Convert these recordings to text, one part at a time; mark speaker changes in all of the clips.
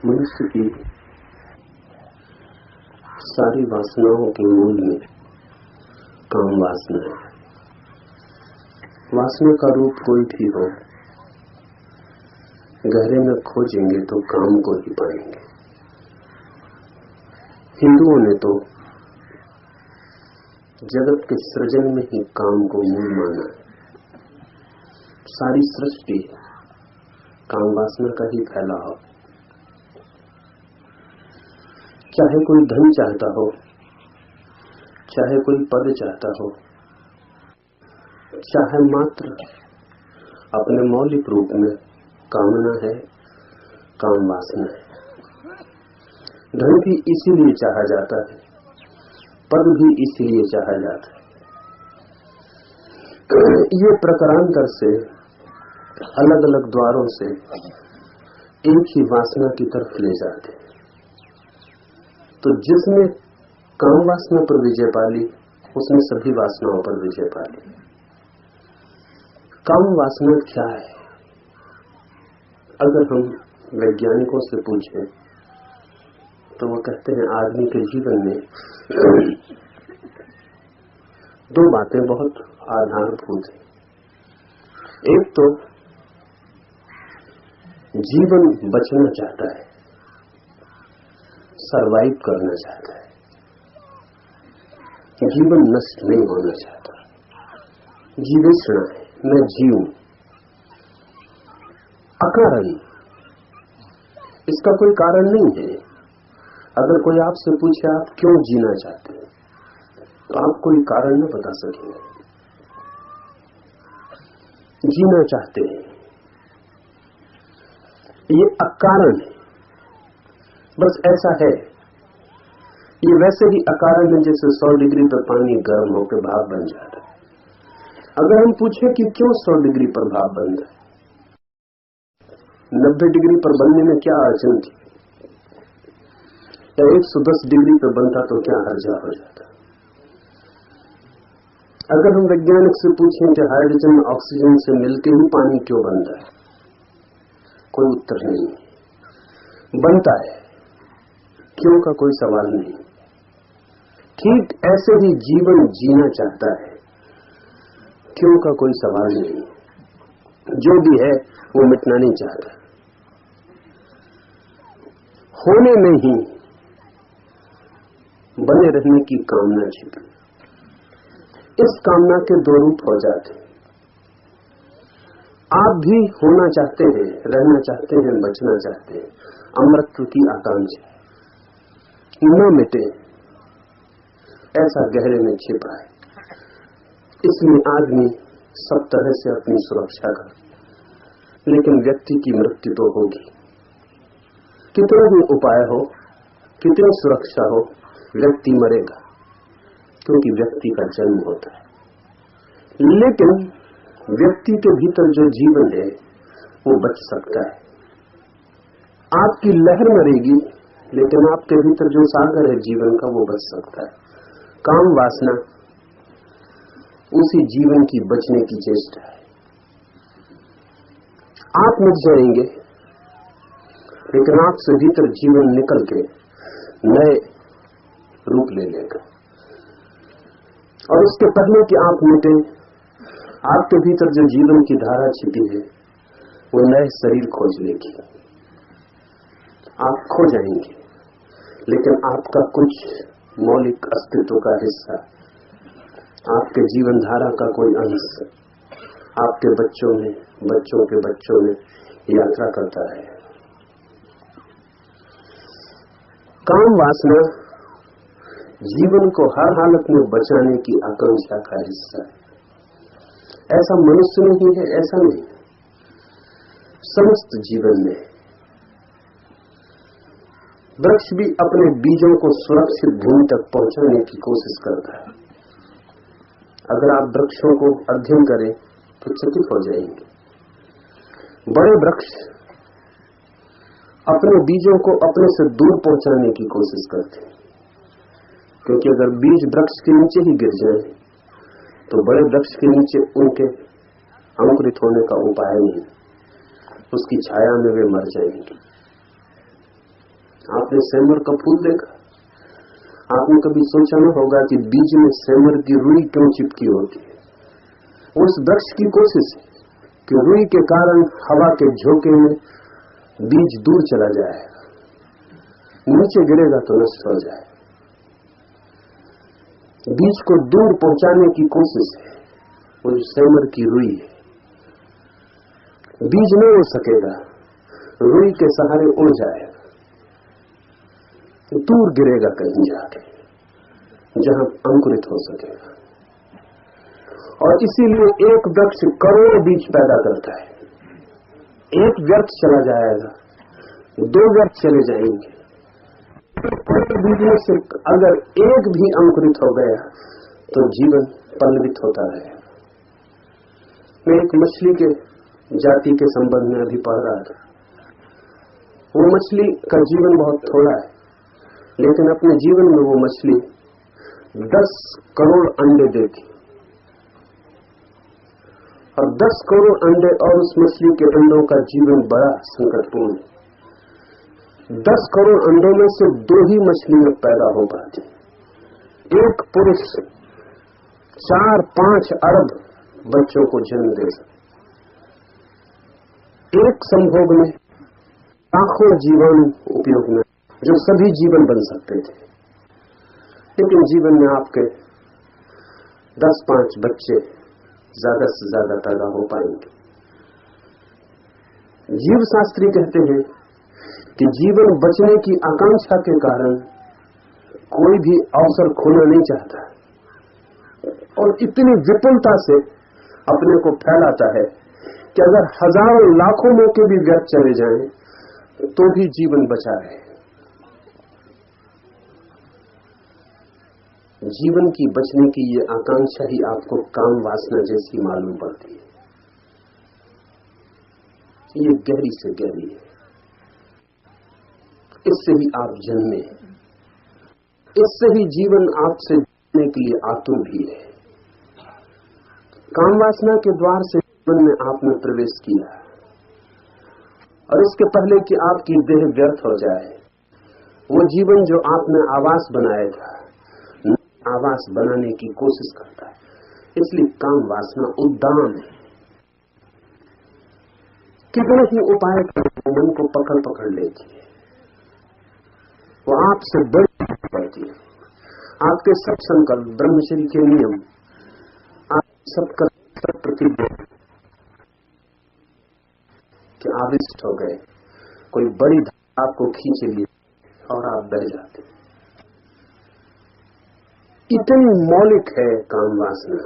Speaker 1: मनुष्य की सारी वासनाओं के मूल में काम वासना है। वासना का रूप कोई भी हो, गहरे में खोजेंगे तो काम को ही पाएंगे। हिंदुओं ने तो जगत के सृजन में ही काम को मूल माना है। सारी सृष्टि काम वासना का ही फैलाव। चाहे कोई धन चाहता हो, चाहे कोई पद चाहता हो, चाहे मात्र अपने मौलिक रूप में कामना है, काम वासना है। धन भी इसीलिए चाहा जाता है, पद भी इसीलिए चाहा जाता है। ये प्रकारांतर से अलग अलग द्वारों से एक ही वासना की तरफ ले जाते हैं। तो जिसने काम वासना पर विजय पाली, उसने सभी वासनाओं पर विजय पाली। काम वासना क्या है? अगर हम वैज्ञानिकों से पूछें तो वो कहते हैं आदमी के जीवन में दो बातें बहुत आधारभूत हैं। एक तो जीवन बचना चाहता है, सरवाइव करना चाहता है, जीवन नष्ट नहीं होना चाहता। जीवेषणा है, मैं जीऊं। अकारण, इसका कोई कारण नहीं है। अगर कोई आपसे पूछे आप क्यों जीना चाहते हैं, तो आप कोई कारण न बता सकेंगे। जीना चाहते हैं, ये अकारण है, बस ऐसा है। ये वैसे ही अकारण है जैसे 100 डिग्री पर पानी गर्म होकर भाप बन जाता है। अगर हम पूछे कि क्यों 100 डिग्री पर भाप बनता है, 90 डिग्री पर बनने में क्या अड़चन थी, या 110 डिग्री पर बनता तो क्या हर्जा हो जाता। अगर हम वैज्ञानिक से पूछें कि हाइड्रोजन ऑक्सीजन से मिलकर ही पानी क्यों बनता है, कोई उत्तर नहीं। बनता है, क्यों का कोई सवाल नहीं। ठीक ऐसे ही जीवन जीना चाहता है, क्यों का कोई सवाल नहीं। जो भी है वो मिटना नहीं चाहता। होने में ही बने रहने की कामना छिपी। इस कामना के दो रूप हो जाते। आप भी होना चाहते हैं, रहना चाहते हैं, बचना चाहते हैं। अमरत्व की आकांक्षा न मिटे, ऐसा गहरे में छिपा है। इसमें आदमी सब तरह से अपनी सुरक्षा कर, लेकिन व्यक्ति की मृत्यु तो होगी। कितना भी उपाय हो, कितनी सुरक्षा हो, व्यक्ति मरेगा, क्योंकि व्यक्ति का जन्म होता है। लेकिन व्यक्ति के भीतर जो जीवन है वो बच सकता है। आपकी लहर मरेगी, लेकिन आपके भीतर जो सागर है जीवन का वो बच सकता है। काम वासना उसी जीवन की बचने की चेष्टा है। आप मिट जाएंगे, लेकिन आपसे भीतर जीवन निकल के नए रूप ले लेगा। और उसके पहले कि आप मिटे, आपके भीतर जो जीवन की धारा छिपी है वो नए शरीर खोज लेगी। आप खो जाएंगे, लेकिन आपका कुछ मौलिक अस्तित्व का हिस्सा, आपके जीवन धारा का कोई अंश आपके बच्चों में, बच्चों के बच्चों में यात्रा करता है। काम वासना जीवन को हर हालत में बचाने की आकांक्षा का हिस्सा है। ऐसा मनुष्य में ही है, ऐसा नहीं, समस्त जीवन में। वृक्ष भी अपने बीजों को सुरक्षित भूमि तक पहुंचाने की कोशिश करता है। अगर आप वृक्षों को अध्ययन करें तो चकित हो जाएंगे। बड़े वृक्ष अपने बीजों को अपने से दूर पहुंचाने की कोशिश करते हैं, क्योंकि अगर बीज वृक्ष के नीचे ही गिर जाए तो बड़े वृक्ष के नीचे उनके अंकुरित होने का उपाय नहीं, उसकी छाया में वे मर जाएंगे। आपने सेमर का फूल देखा? आपने कभी सोचा न होगा कि बीज में सेमर की रुई क्यों चिपकी होती है। उस वृक्ष की कोशिश है कि रुई के कारण हवा के झोंके में बीज दूर चला जाएगा, नीचे गिरेगा तो नष्ट हो जाए। बीज को दूर पहुंचाने की कोशिश है, वो सेमर की रुई है। बीज नहीं उड़ सकेगा, रुई के सहारे उड़ जाएगा, तो दूर गिरेगा कहीं जाके जहां अंकुरित हो सकेगा। और इसीलिए एक वृक्ष करोड़ों बीज पैदा करता है। एक व्यर्थ चला जाएगा, दो व्यर्थ चले जाएंगे, बीज में से अगर एक भी अंकुरित हो गया तो जीवन पल्लवित होता रहेगा। मैं एक मछली के जाति के संबंध में अभी पढ़ रहा था। वो मछली का जीवन बहुत थोड़ा है, लेकिन अपने जीवन में वो मछली 10 करोड़ अंडे देती, और 10 करोड़ अंडे और उस मछली के अंडों का जीवन बड़ा संकटपूर्ण है। 10 करोड़ अंडों में से 2 ही मछलियां पैदा हो पाती। एक पुरुष 4-5 अरब बच्चों को जन्म दे सकता। एक संभोग में लाखों जीवाणु उपयोग में, जो सभी जीवन बन सकते थे। लेकिन जीवन में आपके 10-5 बच्चे ज्यादा से ज्यादा पैदा हो पाएंगे। जीव शास्त्री कहते हैं कि जीवन बचने की आकांक्षा के कारण कोई भी अवसर खोना नहीं चाहता, और इतनी विपुलता से अपने को फैलाता है कि अगर हजारों लाखों मौके भी व्यर्थ चले जाएं तो भी जीवन बचा रहे। जीवन की बचने की ये आकांक्षा ही आपको काम वासना जैसी मालूम पड़ती है। ये गहरी से गहरी है। इससे ही आप जन्मे, इससे ही जीवन आपसे जीने के लिए आतुर भी है। काम वासना के द्वार से जीवन में आपने प्रवेश किया, और इसके पहले कि आपकी देह व्यर्थ हो जाए, वो जीवन जो आपने आवास बनाया था, आवास बनाने की कोशिश करता है। इसलिए काम वासना उद्दाम है। कितने ही उपाय करके मन को पकड़ पकड़ लेती है। वो आपसे बड़ी पड़ती है। आपके सब संकल्प, ब्रह्मचर्य के नियम, आप सबका सब प्रतिज्ञा कि आविष्ट हो गए, कोई बड़ी धारा आपको खींच ली और आप बह जाते। इतनी मौलिक है काम वासना,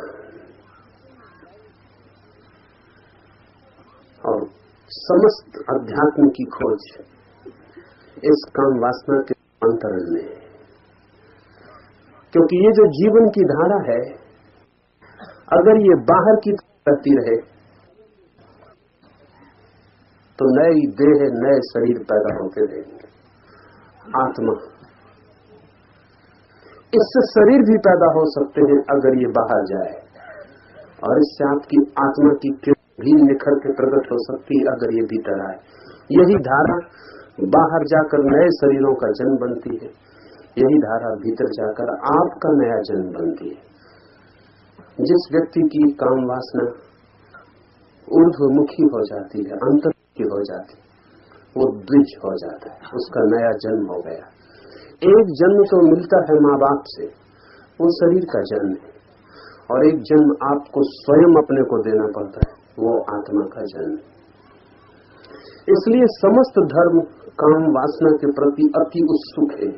Speaker 1: और समस्त अध्यात्म की खोज इस काम वासना के अंतरण में है। क्योंकि ये जो जीवन की धारा है, अगर ये बाहर की रहती रहे तो नई देह, नए शरीर पैदा होते रहेंगे। आत्मा, इससे शरीर भी पैदा हो सकते हैं अगर ये बाहर जाए, और इससे आपकी आत्मा की किरण भी निखर के प्रकट हो सकती है अगर ये भीतर आए। यही धारा बाहर जाकर नए शरीरों का जन्म बनती है, यही धारा भीतर जाकर आपका नया जन्म बनती है। जिस व्यक्ति की काम वासना ऊर्ध्वमुखी हो जाती है, अंतर्मुखी हो जाती है, वो द्विज हो जाता है, उसका नया जन्म हो गया। एक जन्म तो मिलता है माँ बाप से, वो शरीर का जन्म है, और एक जन्म आपको स्वयं अपने को देना पड़ता है, वो आत्मा का जन्म। इसलिए समस्त धर्म काम वासना के प्रति अति उत्सुक है,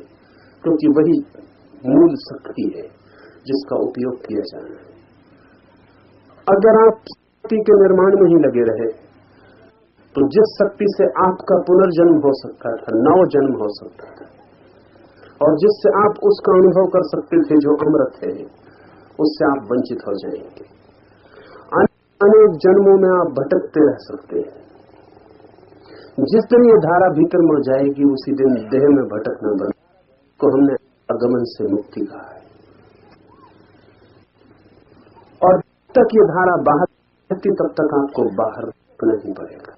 Speaker 1: क्योंकि वही मूल शक्ति है जिसका उपयोग किया जाना है। अगर आप शक्ति के निर्माण में ही लगे रहे तो जिस शक्ति से आपका पुनर्जन्म हो सकता था, नव जन्म हो सकता था, और जिससे आप उसका अनुभव कर सकते थे जो अमृत है, उससे आप वंचित हो जाएंगे। अनेक जन्मों में आप भटकते रह सकते हैं। जिस दिन ये धारा भीतर मर जाएगी उसी दिन देह में भटकना बंद, को हमने आगमन से मुक्ति कहा है। और जब तक ये धारा बाहर रहती तब तक आपको बाहर नहीं पड़ेगा।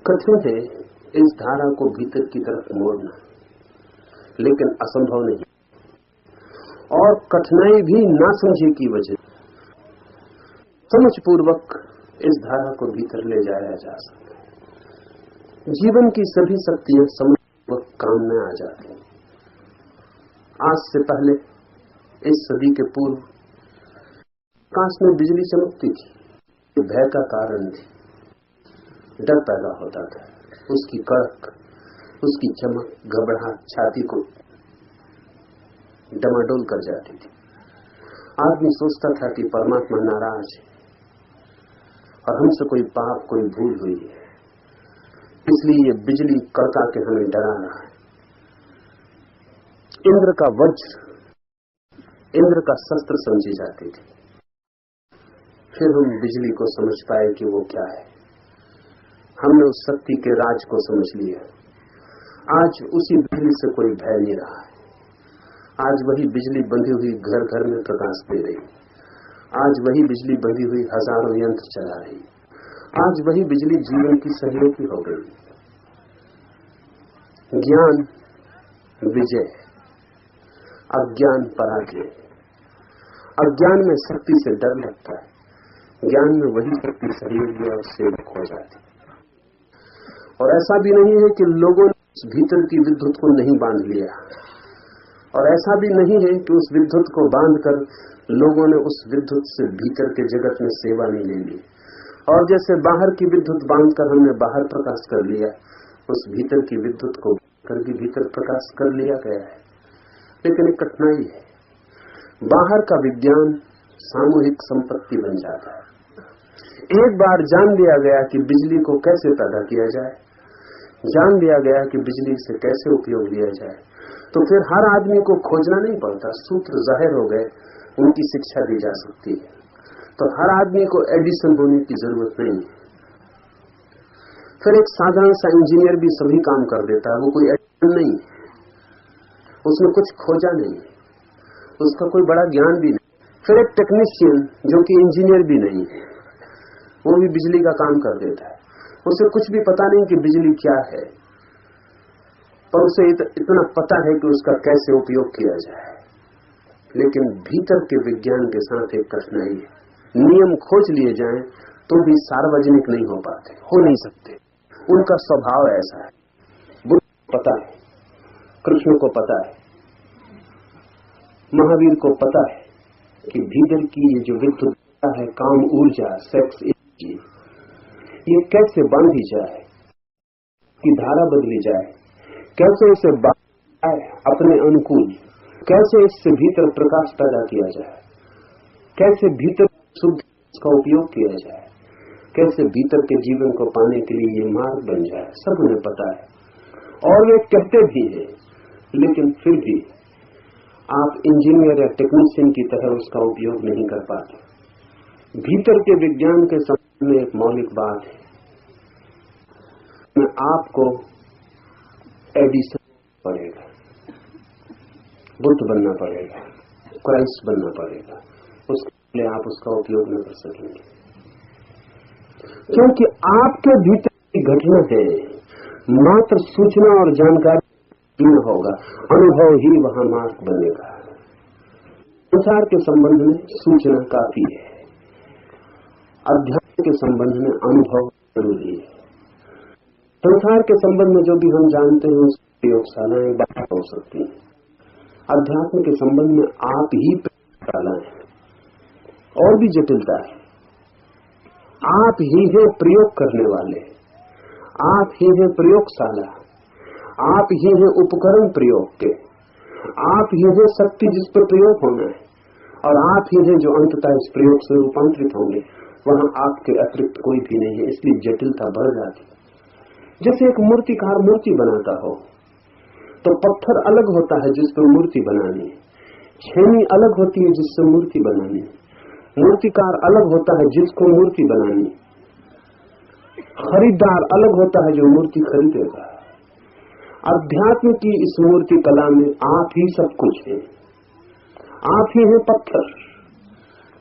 Speaker 1: कठिन है इस धारा को भीतर की तरफ मोड़ना, लेकिन असंभव नहीं। और कठिनाई भी ना समझे की वजह, समझ पूर्वक इस धारा को भीतर ले जाया जा सकता है। जीवन की सभी शक्तियां समझ पूर्वक काम में आ जाती हैं। आज से पहले, इस सदी के पूर्व, आकाश में बिजली चमकती थी, भय का कारण थी, डर पैदा होता था। उसकी कड़क, उसकी चमक, घबराहट छाती को डमाडोल कर जाती थी। आदमी सोचता था कि परमात्मा नाराज है और हमसे कोई पाप, कोई भूल हुई है, इसलिए ये बिजली कड़का के हमें डरा रहा है। इंद्र का वज्र, इंद्र का शस्त्र समझी जाती थी। फिर हम बिजली को समझ पाए कि वो क्या है। हमने उस शक्ति के राज को समझ लिया। आज उसी बिजली से कोई भय नहीं रहा है। आज वही बिजली बंधी हुई घर घर में प्रकाश दे रही। आज वही बिजली बंधी हुई हजारों यंत्र चला रही। आज वही बिजली जीवन की सहयोगी हो गई। ज्ञान विजय, अज्ञान पराजय। अज्ञान में शक्ति से डर लगता है, ज्ञान में वही शक्ति सहयोगी और सेवक हो जाती। और ऐसा भी नहीं है कि लोगों ने भीतर की विद्युत को नहीं बांध लिया, और ऐसा भी नहीं है कि उस विद्युत को बांधकर लोगों ने उस विद्युत से भीतर के जगत में सेवा नहीं ले ली। और जैसे बाहर की विद्युत बांधकर हमने बाहर प्रकाश कर लिया, उस भीतर की विद्युत को करके भीतर प्रकाश कर लिया गया है। लेकिन एक कठिनाई है, बाहर का विज्ञान सामूहिक संपत्ति बन जाता है। एक बार जान लिया गया कि बिजली को कैसे पैदा किया जाए, जान लिया गया कि बिजली से कैसे उपयोग लिया जाए, तो फिर हर आदमी को खोजना नहीं पड़ता, सूत्र जाहिर हो गए, उनकी शिक्षा दी जा सकती है। तो हर आदमी को एडिसन होने की जरूरत नहीं है। फिर एक साधारण सा इंजीनियर भी सभी काम कर देता है, वो कोई एडिसन नहीं है, उसने कुछ खोजा नहीं, उसका कोई बड़ा ज्ञान भी नहीं। फिर एक टेक्नीशियन जो कि इंजीनियर भी नहीं है, वो भी बिजली का काम कर देता है, उसे कुछ भी पता नहीं कि बिजली क्या है, पर उसे इतना पता है कि उसका कैसे उपयोग किया जाए। लेकिन भीतर के विज्ञान के साथ एक कठिनाई है, नियम खोज लिए जाएं तो भी सार्वजनिक नहीं हो पाते, हो नहीं सकते। उनका स्वभाव ऐसा है। बुद्ध को पता है, कृष्ण को पता है, महावीर को पता है कि भीतर की ये जो विद्युत है, काम ऊर्जा, सेक्स एनर्जी, ये कैसे बांधी जाए, कि धारा बदली जाए, कैसे इसे बांधाए अपने अनुकूल, कैसे इससे भीतर प्रकाश पैदा किया जाए, कैसे भीतर शुद्ध का उपयोग किया जाए, कैसे भीतर के जीवन को पाने के लिए ये मार्ग बन जाए, सब उन्हें पता है। और वे कहते भी हैं, लेकिन फिर भी आप इंजीनियर या टेक्नीशियन की तरह उसका उपयोग नहीं कर पाते। भीतर के विज्ञान के संबंध में एक मौलिक बात है, में आपको एडिसन पड़ेगा, बुद्ध बनना पड़ेगा, क्राइस्ट बनना पड़ेगा, उसके लिए आप उसका उपयोग न कर सकेंगे, क्योंकि आपके भीतर की घटना है। मात्र सूचना और जानकारी न होगा, अनुभव ही वहां मार्ग बनेगा। संसार के संबंध में सूचना काफी है, अध्यात्म के संबंध में अनुभव जरूरी है। संसार के संबंध में जो भी हम जानते हैं उस प्रयोगशालाएं बाहर हो सकती हैं, अध्यात्म के संबंध में आप ही प्रयोगशालाएं। और भी जटिलता है, आप ही हैं प्रयोग करने वाले, आप ही हैं प्रयोगशाला, आप ही हैं उपकरण प्रयोग के, आप ही हैं शक्ति जिस पर प्रयोग होना है, और आप ही हैं जो अंततः इस प्रयोग से रूपांतरित होंगे। वहां आपके अतिरिक्त कोई भी नहीं है, इसलिए जटिलता बढ़ जाती। जैसे एक मूर्तिकार मूर्ति बनाता हो तो पत्थर अलग होता है जिस पर मूर्ति बनानी है, छेनी अलग होती है जिससे मूर्ति बनानी है, मूर्तिकार अलग होता है जिसको मूर्ति बनानी, खरीदार अलग होता है जो मूर्ति खरीदेगा। अध्यात्म की इस मूर्ति कला में आप ही सब कुछ है। आप ही हैं पत्थर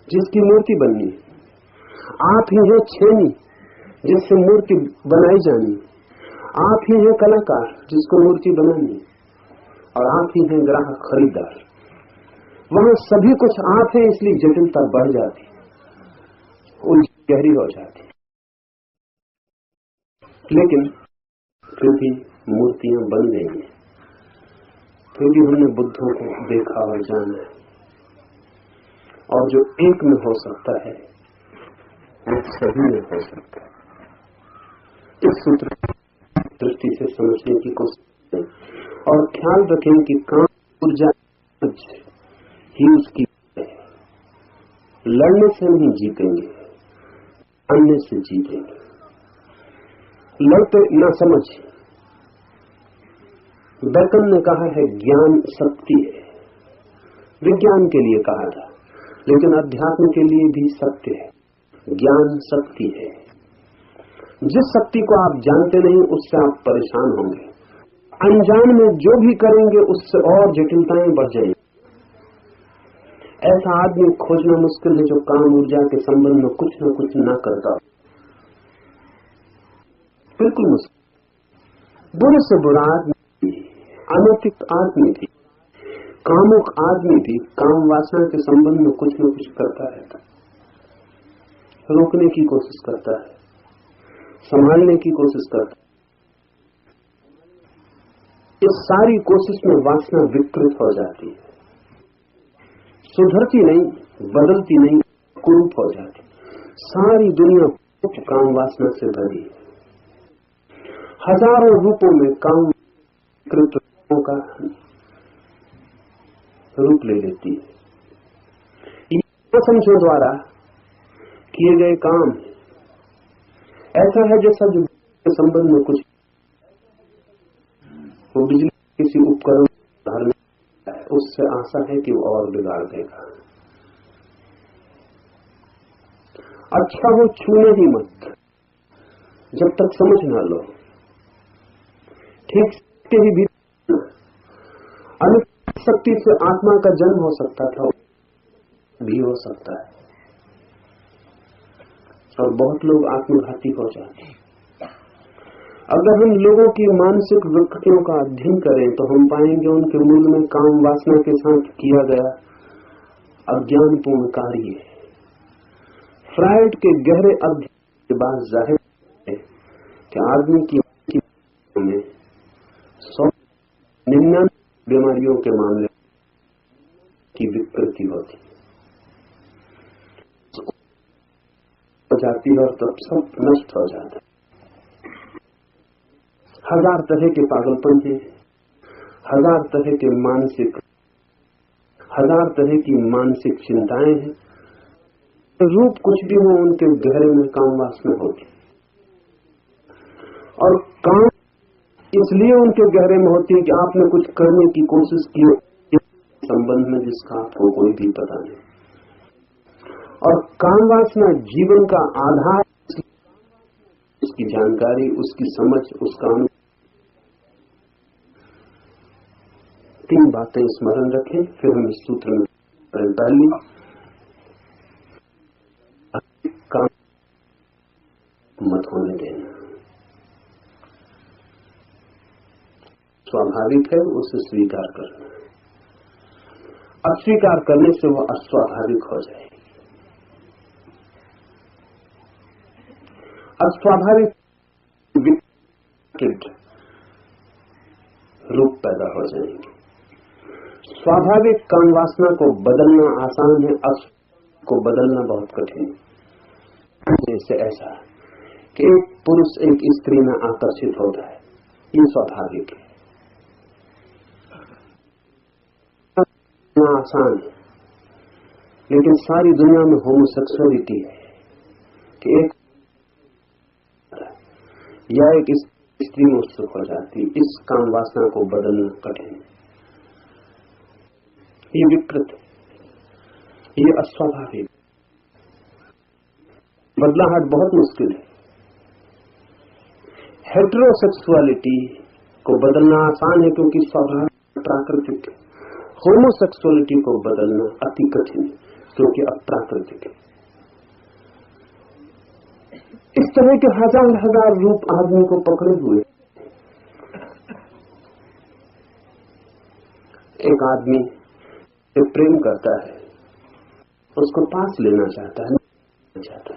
Speaker 1: जिसकी मूर्ति बननी, आप ही हैं छेनी जिससे मूर्ति बनाई जानी, आप ही हैं कलाकार जिसको मूर्ति बनानी, और आप ही हैं ग्राहक खरीदार। वहां सभी कुछ आप हैं, इसलिए जटिलता बढ़ जाती, उलझ गहरी हो जाती। लेकिन फिर भी मूर्तियां बन गई हैं, फिर भी हमने बुद्धों को देखा और जाना है, और जो एक में हो सकता है वो सभी में हो सकता है। इस सूत्र दृष्टि से समझने की कोशिश करें और ख्याल रखें कि काम ऊर्जा ही उसकी है। लड़ने से नहीं जीतेंगे, अन्य से जीतेंगे। लड़ते ना समझ। बैकन ने कहा है ज्ञान शक्ति है, विज्ञान के लिए कहा था, लेकिन अध्यात्म के लिए भी सत्य है। ज्ञान शक्ति है। जिस शक्ति को आप जानते नहीं उससे आप परेशान होंगे। अनजान में जो भी करेंगे उससे और जटिलताएं बढ़ जाएंगी। ऐसा आदमी खोजना मुश्किल है जो काम ऊर्जा के संबंध में कुछ न कुछ ना करता, बिल्कुल मुश्किल। बुरे से बुरा आदमी, अनैतिक आदमी भी, कामुक आदमी भी काम वासना के संबंध में कुछ न कुछ करता रहता, रोकने की कोशिश करता है, संभालने की कोशिश करता है। इस सारी कोशिश में वासना विकृत हो जाती है, सुधरती नहीं, बदलती नहीं, कुरूप हो जाती। सारी दुनिया काम वासना से भरी है। हजारों रूपों में काम विकृतों का रूप ले लेती है। ये समझो द्वारा किए गए काम ऐसा है जैसा जो के संबंध में कुछ वो बिजली किसी उपकरण धारण है, उससे आशा है कि वो और बिगाड़ देगा। अच्छा वो छूने ही मत जब तक समझ ना लो। ठीक के ही भी अनुप शक्ति से आत्मा का जन्म हो सकता था, भी हो सकता है, और बहुत लोग आत्मघाती हो जाते हैं। अगर हम लोगों की मानसिक विकृतियों का अध्ययन करें तो हम पाएंगे उनके मूल में काम वासना के साथ किया गया अज्ञानपूर्ण कार्य है। फ्रायड के गहरे अध्ययन के बाद जाहिर है कि आदमी की में 199 बीमारियों के मामले की विकृति होती हो जाती है, और तब सब नष्ट हो जाता है। हजार तरह के पागलपन हैं, हजार तरह के मानसिक, हजार तरह की मानसिक चिंताएं हैं। रूप कुछ भी हो, उनके गहरे में काम वासना होती, और काम इसलिए उनके गहरे में होती है कि आपने कुछ करने की कोशिश की संबंध में जिसका आपको कोई भी पता नहीं। और काम वासना जीवन का आधार, उसकी जानकारी, उसकी समझ, उसका अनुभव। तीन बातें स्मरण रखें, फिर हम इस सूत्र में पहली काम मत होने देना। स्वाभाविक है, उसे स्वीकार करना। अस्वीकार करने से वो अस्वाभाविक हो जाएगी। अस्वाभाविक विकृत रूप पैदा हो जाएंगे। स्वाभाविक काम वासना को बदलना आसान है, अस्वाभाविक को बदलना बहुत कठिन है। जैसे ऐसा कि एक पुरुष एक स्त्री में आकर्षित होता है, ये स्वाभाविक है, आसान है। लेकिन सारी दुनिया में होमोसेक्सुअलिटी है कि एक या एक स्त्री में उत्सुक हो जाती, इस काम वासना को बदलना कठिन। ये विकृत, ये अस्वाभाविक, बदलाहट बहुत मुश्किल है। हेटेरोसेक्सुअलिटी को बदलना आसान है क्योंकि स्वाभाविक प्राकृतिक है। होमोसेक्सुअलिटी को बदलना अति कठिन है क्योंकि अप्राकृतिक है। इस तरह के हजार हजार रूप आदमी को पकड़े हुए, एक आदमी से प्रेम करता है, उसको पास लेना चाहता है,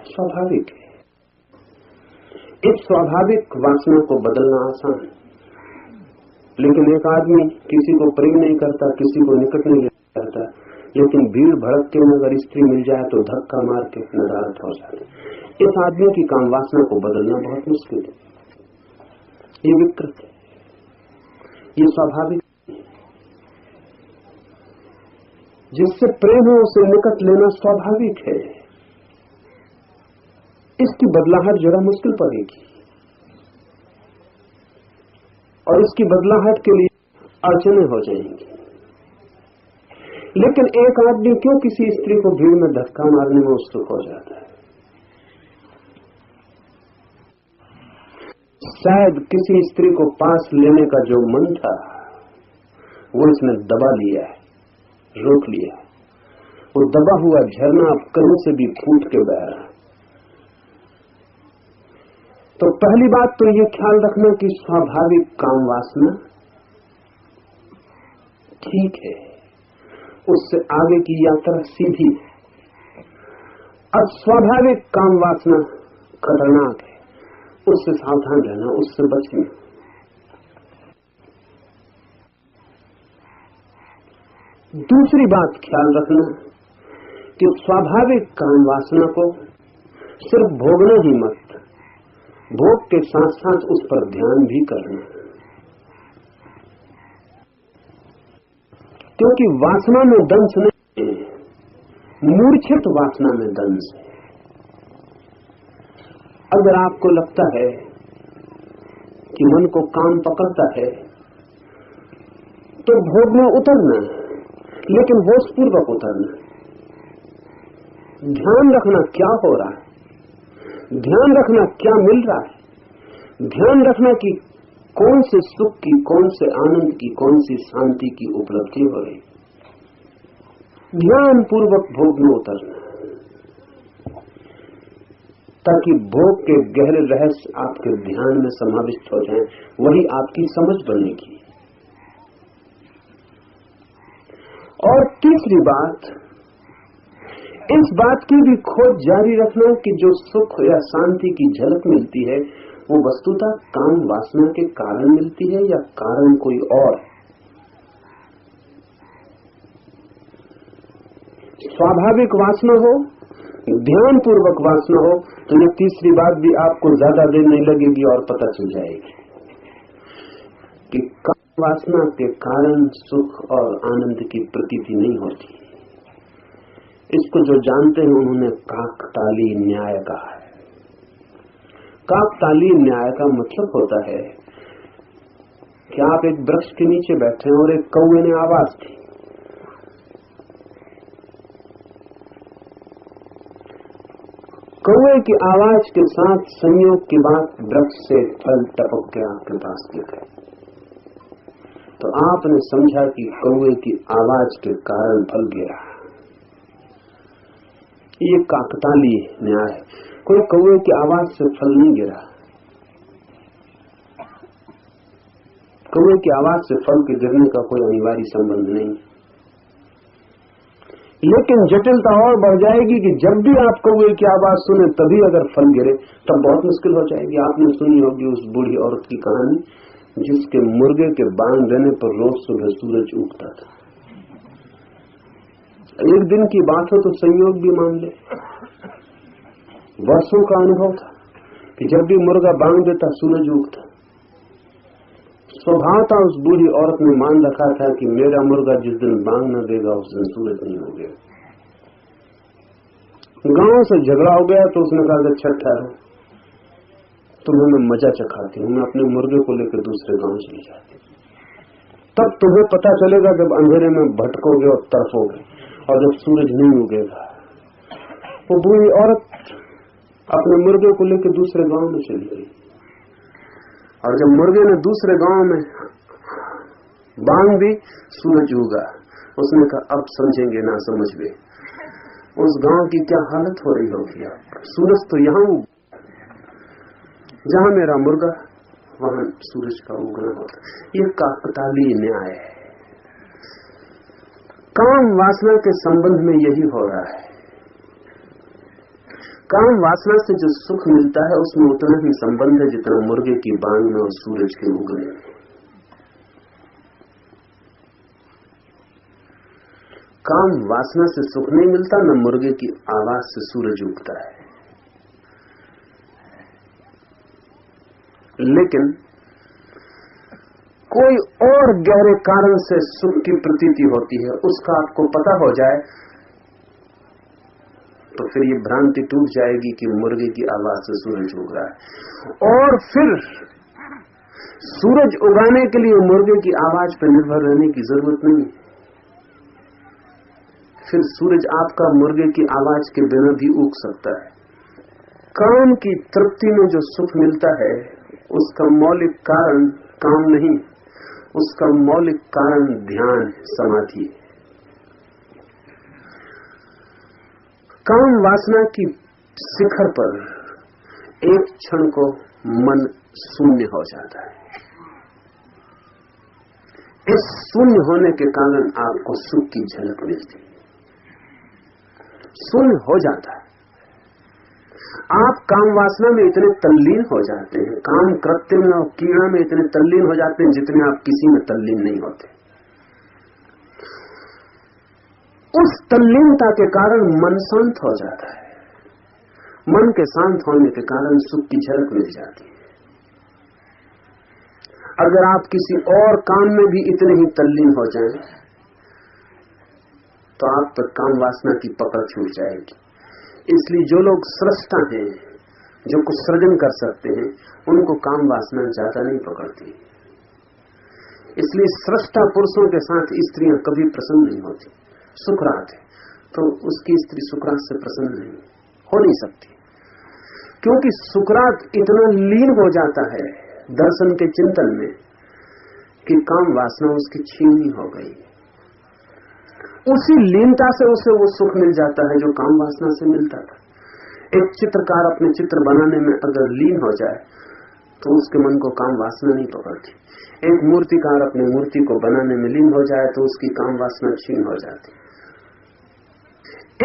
Speaker 1: स्वाभाविक है। इस स्वाभाविक वासना को बदलना आसान है, लेकिन एक आदमी किसी को प्रेम नहीं करता, किसी को निकट नहीं करता, लेकिन भीड़ भड़क के अगर स्त्री मिल जाए तो धक्का मार के नदारत हो जाती। इस आदमी की काम वासना को बदलना बहुत मुश्किल है। ये विकृत है, ये स्वाभाविक। जिससे प्रेम है उसे निकट लेना स्वाभाविक है। इसकी बदलाहट जरा मुश्किल पड़ेगी और इसकी बदलाहट के लिए अड़चने हो जाएंगी। लेकिन एक आदमी क्यों किसी स्त्री को भीड़ में धक्का मारने में उत्सुक हो जाता है? शायद किसी स्त्री को पास लेने का जो मन था वो इसने दबा लिया है, रोक लिया। वो दबा हुआ झरना अब कहीं से भी फूट के बह रहा। तो पहली बात तो ये ख्याल रखना कि स्वाभाविक काम वासना ठीक है, उससे आगे की यात्रा सीधी है। अब स्वाभाविक काम वासना खतरनाक है, उससे सावधान रहना, उससे बचना। दूसरी बात ख्याल रखना कि स्वाभाविक काम वासना को सिर्फ भोगना ही मत, भोग के साथ साथ उस पर ध्यान भी करना। क्योंकि वासना में दंश नहीं, मूर्छित वासना में दंश है। अगर आपको लगता है कि मन को काम पकड़ता है तो भोग में उतरना, लेकिन होशपूर्वक उतरना। ध्यान रखना क्या हो रहा है, ध्यान रखना क्या मिल रहा है, ध्यान रखना कि कौन से सुख की, कौन से आनंद की, कौन सी शांति की उपलब्धि हो रही। ध्यान पूर्वक भोग में उतरना, ताकि भोग के गहरे रहस्य आपके ध्यान में समाविष्ट हो जाएं, वही आपकी समझ बनेगी। और तीसरी बात, इस बात की भी खोज जारी रखना कि जो सुख या शांति की झलक मिलती है वो वस्तुतः काम वासना के कारण मिलती है या कारण कोई और। स्वाभाविक वासना हो, ध्यान पूर्वक वासना हो, तो ये तीसरी बात भी आपको ज्यादा देर नहीं लगेगी और पता चल जाएगी कि काम वासना के कारण सुख और आनंद की प्रतीति नहीं होती। इसको जो जानते हैं उन्होंने काकतालीय न्याय कहा है। काकतालीय न्याय का मतलब होता है कि आप एक वृक्ष के नीचे बैठे हैं और एक कौवे ने आवाज दी। कौवे की आवाज के साथ संयोग की बात वृक्ष से फल टपक के आपके पास गिर गए, तो आपने समझा कि कौवे की आवाज के कारण फल गिरा। ये काकतालीय न्याय है। कोई कौवे की आवाज से फल नहीं गिरा, कौवे की आवाज से फल के गिरने का कोई अनिवार्य संबंध नहीं। लेकिन जटिलता और बढ़ जाएगी कि जब भी आप कौवे की आवाज सुने तभी अगर फल गिरे तब बहुत मुश्किल हो जाएगी। आपने सुनी होगी उस बूढ़ी औरत की कहानी जिसके मुर्गे के बांध देने पर रोज सुबह सूरज उगता था। एक दिन की बात हो तो संयोग भी मान ले, वर्षों का अनुभव था कि जब भी मुर्गा बांध देता सूरज उगता। स्वभाव था उस बूढ़ी औरत ने मान रखा था कि मेरा मुर्गा जिस दिन बांध न देगा उस दिन सूरज नहीं उगेगा। गांव से झगड़ा हो गया तो उसने कहा अच्छा ठहरो, तुम्हें मैं मजा चखाती हूँ, मैं अपने मुर्गे को लेकर दूसरे गांव चली जाती, तब तुम्हें पता चलेगा जब अंधेरे में भटकोगे और तरफोगे और जब सूरज नहीं उगेगा। वो बूढ़ी औरत अपने मुर्गे को लेकर दूसरे गांव में चली गई और जब मुर्गे ने दूसरे गांव में बांध दी सूरज उगा। उसने कहा अब समझेंगे ना समझ में उस गांव की क्या हालत हो रही होगी। सूरज तो यहां उगा, जहां मेरा मुर्गा वहां सूरज का उगना होता। ये काकतालीय न्याय है। काम वासना के संबंध में यही हो रहा है। काम वासना से जो सुख मिलता है उसमें उतना ही संबंध है जितना मुर्गे की बांग में और सूरज के उगने में। काम वासना से सुख नहीं मिलता, न मुर्गे की आवाज से सूरज उगता है। लेकिन कोई और गहरे कारण से सुख की प्रतीति होती है, उसका आपको पता हो जाए तो फिर ये भ्रांति टूट जाएगी कि मुर्गे की आवाज से सूरज उग रहा है। और फिर सूरज उगाने के लिए मुर्गे की आवाज पर निर्भर रहने की जरूरत नहीं। फिर सूरज आपका मुर्गे की आवाज के बिना भी उग सकता है। काम की तृप्ति में जो सुख मिलता है उसका मौलिक कारण काम नहीं, उसका मौलिक कारण ध्यान, समाधि। काम वासना की शिखर पर एक क्षण को मन शून्य हो जाता है। इस शून्य होने के कारण आपको सुख की झलक मिलती, शून्य हो जाता है। आप काम वासना में इतने तल्लीन हो जाते हैं, काम कृत्य में और कीड़ा में इतने तल्लीन हो जाते हैं जितने आप किसी में तल्लीन नहीं होते। उस तल्लीनता के कारण मन शांत हो जाता है। मन के शांत होने के कारण सुख की झलक मिल जाती है। अगर आप किसी और काम में भी इतने ही तल्लीन हो जाएं, तो आप पर काम वासना की पकड़ छूट जाएगी। इसलिए जो लोग सृष्टा हैं, जो कुछ सृजन कर सकते हैं, उनको काम वासना ज्यादा नहीं पकड़ती। इसलिए सृष्टा पुरुषों के साथ स्त्रियां कभी प्रसन्न नहीं होती। सुकरात है तो उसकी स्त्री सुकरात से प्रसन्न नहीं हो नहीं सकती, क्योंकि सुकरात इतना लीन हो जाता है दर्शन के चिंतन में कि काम वासना उसकी छीनी हो गई। उसी लीनता से उसे वो सुख मिल जाता है जो काम वासना से मिलता था। एक चित्रकार अपने चित्र बनाने में अगर लीन हो जाए तो उसके मन को काम वासना नहीं पकड़ती। एक मूर्तिकार अपनी मूर्ति को बनाने में लीन हो जाए तो उसकी काम वासना छीन हो जाती।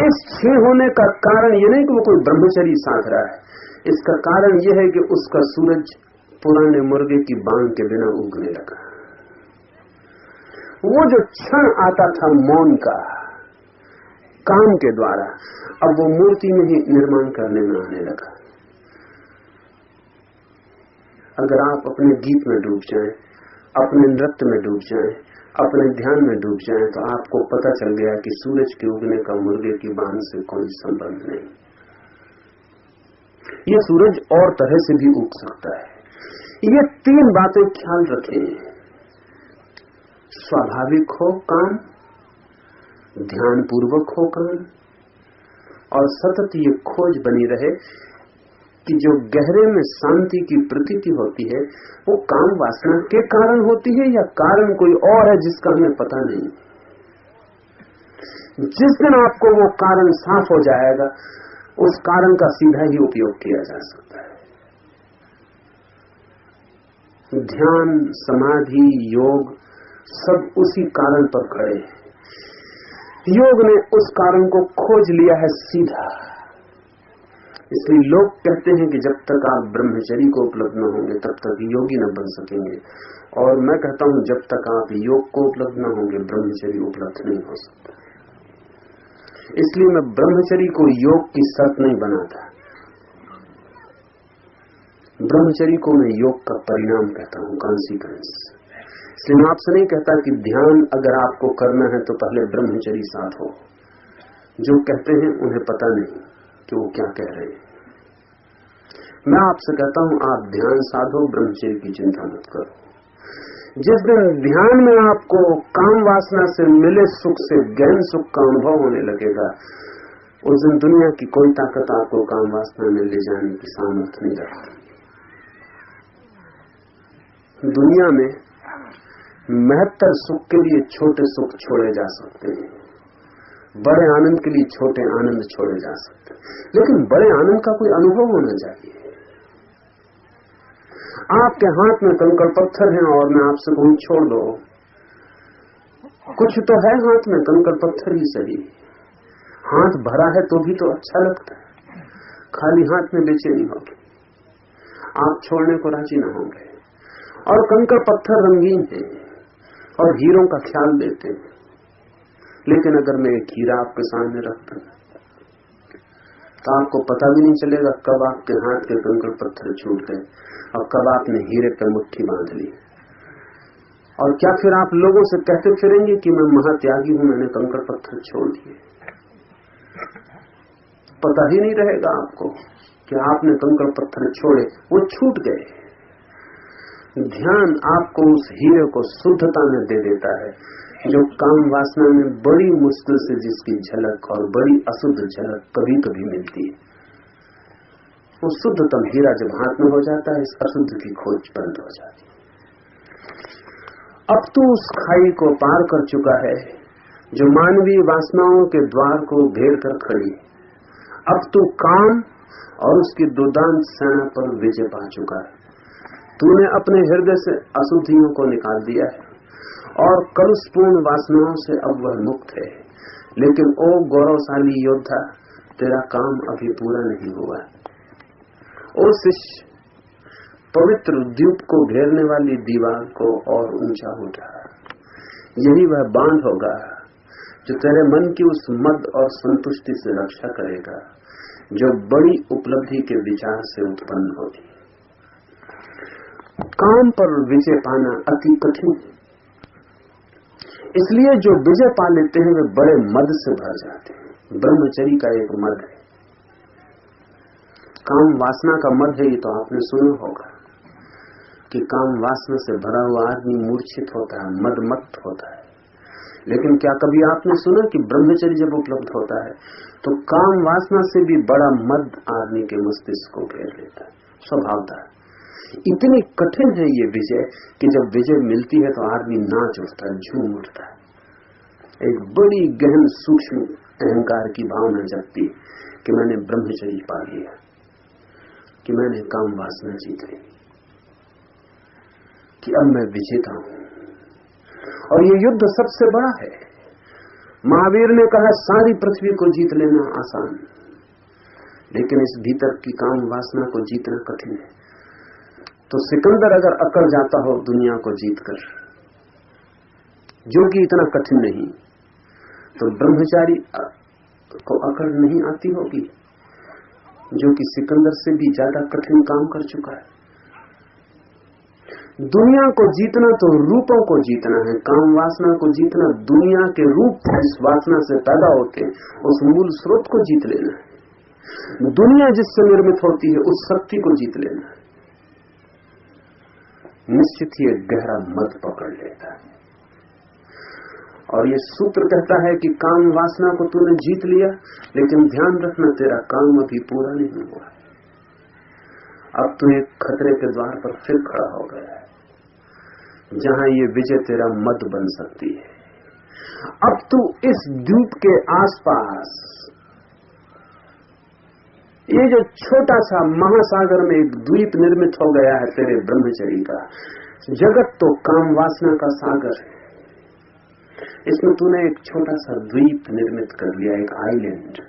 Speaker 1: इस छीन होने का कारण यह नहीं कि वो कोई ब्रह्मचर्य साध रहा है, इसका कारण यह है कि उसका सूरज पुराने मुर्गे की बांग के बिना उगने लगा। वो जो क्षण आता था मौन का काम के द्वारा, अब वो मूर्ति में ही निर्माण करने में आने लगा। अगर आप अपने गीत में डूब जाएं, अपने नृत्य में डूब जाएं, अपने ध्यान में डूब जाएं, तो आपको पता चल गया कि सूरज के उगने का मुर्गे की बांग से कोई संबंध नहीं। ये सूरज और तरह से भी उग सकता है। ये तीन बातें ख्याल रखें। स्वाभाविक हो काम, ध्यान पूर्वक हो काम, और सतत ये खोज बनी रहे कि जो गहरे में शांति की प्रतीति होती है वो काम वासना के कारण होती है या कारण कोई और है जिसका हमें पता नहीं। जिस दिन आपको वो कारण साफ हो जाएगा, उस कारण का सीधा ही उपयोग किया जा सकता है। ध्यान, समाधि, योग सब उसी कारण पर खड़े हैं। योग ने उस कारण को खोज लिया है सीधा। इसलिए लोग कहते हैं कि जब तक आप ब्रह्मचर्य को उपलब्ध न होंगे तब तक योगी न बन सकेंगे, और मैं कहता हूं जब तक आप योग को उपलब्ध न होंगे ब्रह्मचर्य उपलब्ध नहीं हो सकता। इसलिए मैं ब्रह्मचर्य को योग की शर्त नहीं बनाता, ब्रह्मचर्य को मैं योग का परिणाम कहता हूं, कॉन्सिक्वेंस। इसलिए मैं आपसे नहीं कहता कि ध्यान अगर आपको करना है तो पहले ब्रह्मचर्य साथ हो। जो कहते हैं उन्हें पता नहीं कि वो क्या कह रहे हैं। मैं आपसे कहता हूं आप ध्यान साधो, ब्रह्मचर्य की चिंता मत करो। जिस दिन ध्यान में आपको काम वासना से मिले सुख से गहन सुख का अनुभव होने लगेगा, उस दिन दुनिया की कोई ताकत आपको काम वासना में ले जाने की सामर्थ्य नहीं रखती। दुनिया में महत्तर सुख के लिए छोटे सुख छोड़े जा सकते हैं, बड़े आनंद के लिए छोटे आनंद छोड़े जा सकते हैं, लेकिन बड़े आनंद का कोई अनुभव होना चाहिए। आपके हाथ में कंकड़ पत्थर हैं और मैं आपसे कहूं छोड़ दो, कुछ तो है हाथ में, कंकड़ पत्थर ही सही। हाथ भरा है तो भी तो अच्छा लगता है, खाली हाथ में बेचैनी होगी, आप छोड़ने को राजी ना होंगे। और कंकड़ पत्थर रंगीन है और हीरों का ख्याल देते हैं, लेकिन अगर मैं एक हीरा आपके सामने रखता तो आपको पता भी नहीं चलेगा कब आपके हाथ के कंकड़ पत्थर छूट गए और कब आपने हीरे पर मुट्ठी बांध ली। और क्या फिर आप लोगों से कहते फिरेंगे कि मैं महात्यागी हूं, मैंने कंकड़ पत्थर छोड़ दिए? पता ही नहीं रहेगा आपको कि आपने कंकड़ पत्थर छोड़े, वो छूट गए। ध्यान आपको उस हीरे को शुद्धता में दे देता है जो काम वासना में बड़ी मुश्किल से जिसकी झलक और बड़ी अशुद्ध झलक कभी कभी मिलती है। वो शुद्धतम हीरा जब हाथ में हो जाता है, इस अशुद्ध की खोज बंद हो जाती है। अब तू उस खाई को पार कर चुका है जो मानवीय वासनाओं के द्वार को घेर कर खड़ी। अब तू काम और उसकी दुर्दांत सेना पर विजय पा चुका है। तूने अपने हृदय से अशुद्धियों को निकाल दिया है और कलुषपूर्ण वासनाओं से अब वह मुक्त है। लेकिन ओ गौरवशाली योद्धा, तेरा काम अभी पूरा नहीं हुआ। ओ शिष्य, पवित्र द्वीप को घेरने वाली दीवार को और ऊंचा उठा। यही वह बांध होगा जो तेरे मन की उस मद और संतुष्टि से रक्षा करेगा जो बड़ी उपलब्धि के विचार से उत्पन्न होगी। काम पर विजय पाना अति कठिन है, इसलिए जो विजय पा लेते हैं वे बड़े मद से भर जाते हैं। ब्रह्मचर्य का एक मद है, काम वासना का मद है। ये तो आपने सुना होगा कि काम वासना से भरा हुआ आदमी मूर्छित होता है, मदमत्त होता है। लेकिन क्या कभी आपने सुना कि ब्रह्मचर्य जब उपलब्ध होता है तो काम वासना से भी बड़ा मद आदमी के मस्तिष्क को घेर लेता है, स्वभावता है। इतनी कठिन है ये विजय कि जब विजय मिलती है तो आदमी नाच उठता है, झूम उठता है। एक बड़ी गहन सूक्ष्म अहंकार की भावना जगती कि मैंने ब्रह्मचर्य पा लिया, कि मैंने काम वासना जीत ली, कि अब मैं विजेता हूं। और ये युद्ध सबसे बड़ा है। महावीर ने कहा सारी पृथ्वी को जीत लेना आसान, लेकिन इस भीतर की काम वासना को जीतना कठिन है। तो सिकंदर अगर अकड़ जाता हो दुनिया को जीतकर, जो कि इतना कठिन नहीं, तो ब्रह्मचारी को अकड़ नहीं आती होगी जो कि सिकंदर से भी ज्यादा कठिन काम कर चुका है। दुनिया को जीतना तो रूपों को जीतना है, काम वासना को जीतना दुनिया के रूप इस वासना से पैदा होते उस मूल स्रोत को जीत लेना है। दुनिया जिससे निर्मित होती है उस शक्ति को जीत लेना है। निश्चित ही एक गहरा मद पकड़ लेता है। और ये सूत्र कहता है कि काम वासना को तूने जीत लिया, लेकिन ध्यान रखना तेरा काम अभी पूरा नहीं हुआ है। अब तू एक खतरे के द्वार पर फिर खड़ा हो गया है जहां ये विजय तेरा मद बन सकती है। अब तू इस द्वीप के आसपास, ये जो छोटा सा महासागर में एक द्वीप निर्मित हो गया है तेरे ब्रह्मचर्य का, जगत तो काम वासना का सागर है, इसमें तूने एक छोटा सा द्वीप निर्मित कर लिया, एक आइलैंड।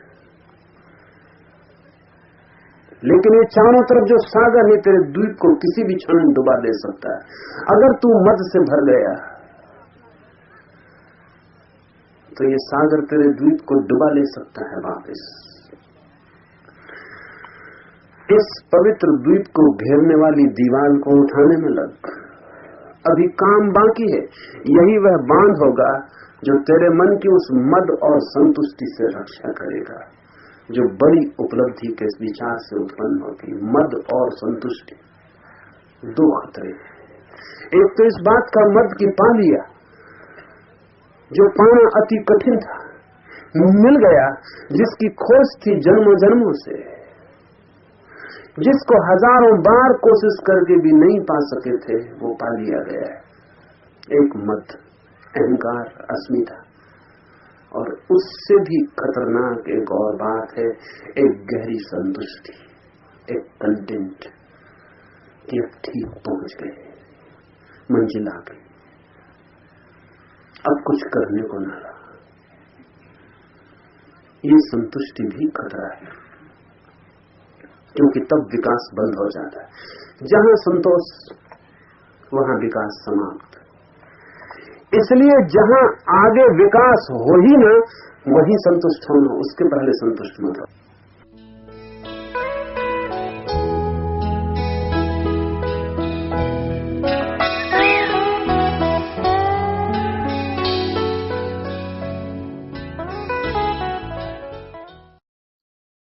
Speaker 1: लेकिन ये चारों तरफ जो सागर है तेरे द्वीप को किसी भी क्षण डुबा दे सकता है। अगर तू मद से भर गया तो ये सागर तेरे द्वीप को डुबा ले सकता है वापस। इस पवित्र द्वीप को घेरने वाली दीवार को उठाने में लग। अभी काम बाकी है। यही वह बांध होगा जो तेरे मन की उस मद और संतुष्टि से रक्षा करेगा जो बड़ी उपलब्धि के विचार से उत्पन्न होती। मद और संतुष्टि दो खतरे। एक तो इस बात का मद की पा लिया जो पाना अति कठिन था, मिल गया, जिसकी खोज थी जन्मों जन्मों से, जिसको हजारों बार कोशिश करके भी नहीं पा सके थे, वो पा लिया गया है। एक मद, अहंकार, अस्मिता। और उससे भी खतरनाक एक और बात है, एक गहरी संतुष्टि, एक कंटेंट कि अब ठीक पहुंच गए, मंजिल आ गई। अब कुछ करने को न रहा। ये संतुष्टि भी खतरा है, क्योंकि तब विकास बंद हो जाता है। जहां संतोष वहां विकास समाप्त। इसलिए जहां आगे विकास हो ही ना, वहीं संतुष्ट होना, उसके पहले संतुष्ट मत हो।